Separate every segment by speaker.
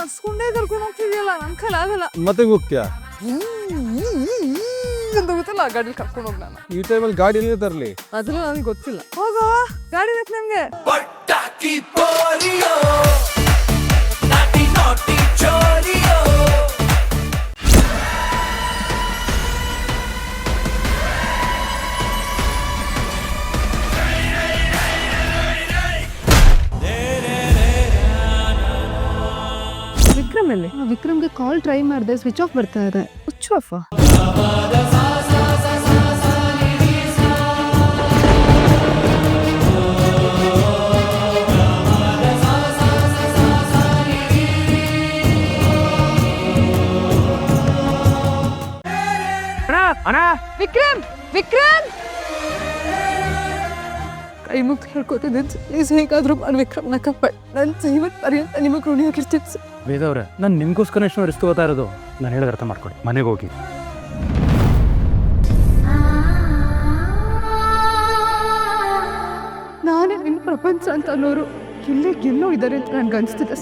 Speaker 1: ನಡ್ಸ್ಕೊಂಡೇ ಕರ್ಕೊಂಡು ಹೋಗ್ತಿದ್ಯಲ್ಲ ನನ್ ಕೈಲಿ ಆಗಲ್ಲ.
Speaker 2: ಮತ್ತೆ ಹೋಗ್ತೀಯಾ?
Speaker 1: ಅಂತ ಗೊತ್ತಿಲ್ಲ ಗಾಡಿ ಕರ್ಕೊಂಡು ಹೋಗ್ ನಾನು.
Speaker 2: ಈ ಟೈಮಲ್ಲಿ ಗಾಡಿನೇ ತರಲಿ?
Speaker 1: ಅದ್ರೂ ನನಗೆ ಗೊತ್ತಿಲ್ಲ. ಹೋಗೋ ಗಾಡಿ ಬೇಕು ನಿಮ್ಗೆ. ವಿಕ್ರಮ್ ಅಲ್ಲಿ?
Speaker 3: ವಿಕ್ರಮ್ಗೆ ಕಾಲ್ ಟ್ರೈ ಮಾಡಿದೆ, ಸ್ವಿಚ್ ಆಫ್ ಬರ್ತಾ ಇದೆ.
Speaker 1: Switch off? ವಿಕ್ರಮ್ ವಿಕ್ರಮ್ ಕೈ ಮುಗ್ದು ಹೇಳ್ಕೊತಿದ್ದೆ, ಪ್ಲೀಸ್ ಹೇಗಾದ್ರೂ ಮಾಡಿ ವಿಕ್ರಮ್ನ ಕಾಪಾಡಿ. ನನ್ನ ಜೀವನ ಪರ್ಯಂತ ನಿಮಗೆ ಋಣಿಯಾಗಿರ್ತೀನಿ.
Speaker 4: ವೇದವ್ರೆ, ನಾನು ನಿಮ್ಗೋಸ್ಕರ ಎಷ್ಟು ರಿಸ್ಕ್ ತಗೋತಾ ಇರೋದು. ನಾನು ಹೇಳೋದು ಅರ್ಥ ಮಾಡ್ಕೊಳ್ಳಿ, ಮನೆಗೆ ಹೋಗಿ.
Speaker 3: ನಾನೇ ನಿನ್ನ ಪ್ರಪಂಚ ಅಂತ ಅನ್ನೋರು ಇಲ್ಲೇ ಎಲ್ಲೋ ಇದ್ದಾರೆ ಅಂತ ನನ್ಗೆ ಅನಿಸ್ತಿದೆ.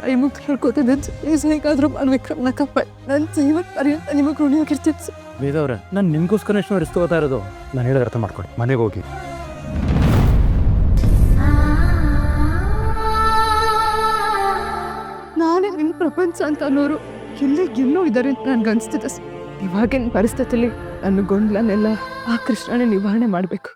Speaker 1: ಕೈ ಮುಗ್ದು ಹೇಳ್ಕೊತಿದ್ದೆ, ಪ್ಲೀಸ್ ಹೇಗಾದ್ರೂ ಮಾಡಿ ವಿಕ್ರಮ್ನ ಕಾಪಾಡಿ. ನನ್ನ ಜೀವನ ಪರ್ಯಂತ ನಿಮಗೆ ಋಣಿಯಾಗಿರ್ತೀನಿ.
Speaker 4: ವೇದವ್ರೆ, ನಾನು ನಿಮ್ಗೋಸ್ಕರ ಎಷ್ಟು ರಿಸ್ಕ್ ತಗೋತಾ ಇರೋದು. ನಾನು ಹೇಳೋದು ಅರ್ಥ ಮಾಡ್ಕೊಳ್ಳಿ, ಮನೆಗೆ ಹೋಗಿ.
Speaker 3: ನಾನೇ ನಿನ್ನ ಪ್ರಪಂಚ ಅಂತ ಅನ್ನೋರು ಇಲ್ಲೇ ಎಲ್ಲೋ ಇದ್ದಾರೆ ಅಂತ ನನ್ಗೆ ಅನಿಸ್ತಿದೆ. ಇವಾಗಿನ ಪರಿಸ್ಥಿತಿಲಿ ನನ್ನ ಗೊಂದಲನೆಲ್ಲ ಆ ಕೃಷ್ಣನೇ ನಿವಾರಣೆ ಮಾಡಬೇಕು.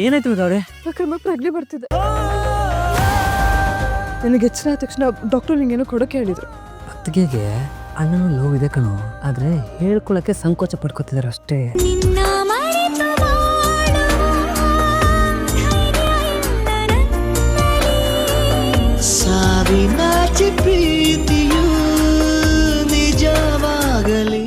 Speaker 4: ಏನಾಯ್ತು ವೇದವ್ರೆ?
Speaker 1: ವಿಕ್ರಮ ಪ್ರಜ್ಞೆ ಬರ್ತಿದೆ. ನನಗೆ ಎಚ್ಚರ ಆದ ತಕ್ಷಣ ಡಾಕ್ಟರ್ ನಿಂಗೇನೋ ಕೊಡೋಕೆ ಹೇಳಿದ್ರು.
Speaker 5: ಅತ್ತಿಗೆಗೆ ಅಣ್ಣನ ನೋವಿದೆ ಕಣೋ, ಆದ್ರೆ ಹೇಳ್ಕೊಳಕ್ಕೆ ಸಂಕೋಚ ಪಡ್ಕೊತಿದಾರೆ ಅಷ್ಟೇ.
Speaker 6: ಸಾವಿನಾಚಿ ಪ್ರೀತಿಯು ನಿಜವಾಗಲಿ.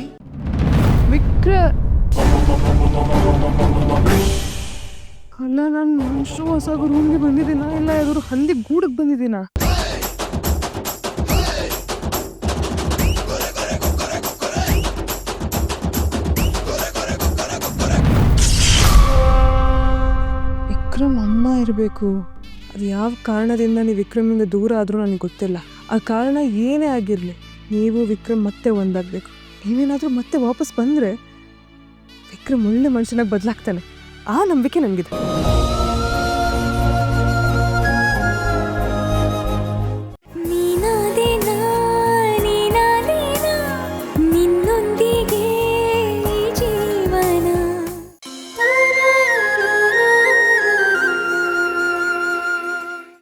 Speaker 1: ಅಲ್ಲ, ನಾನು ಮನುಷ್ಯರು ಹೊಸ ರೂಮ್ಗೆ ಬಂದಿದ್ದೀನ ಇಲ್ಲ ಯಾವ್ದಾದ್ರು ಹಂದಿ ಗೂಡಕ್ಕೆ ಬಂದಿದ್ದೀನ? ವಿಕ್ರಮ್ ಅಮ್ಮ ಇರಬೇಕು. ಅದು ಯಾವ ಕಾರಣದಿಂದ ನೀವು ವಿಕ್ರಮಿಂದ ದೂರ ಆದರೂ ನನಗೆ ಗೊತ್ತಿಲ್ಲ. ಆ ಕಾರಣ ಏನೇ ಆಗಿರಲಿ, ನೀವು ವಿಕ್ರಮ್ ಮತ್ತೆ ಒಂದಾಗಬೇಕು. ನೀವೇನಾದರೂ ಮತ್ತೆ ವಾಪಸ್ ಬಂದರೆ ವಿಕ್ರಮ್ ಒಳ್ಳೆ ಮನುಷ್ಯನಾಗಿ ಬದಲಾಗ್ತಾನೆ. ಆ ನಂಬಿಕೆ ನನಗಿದೆ.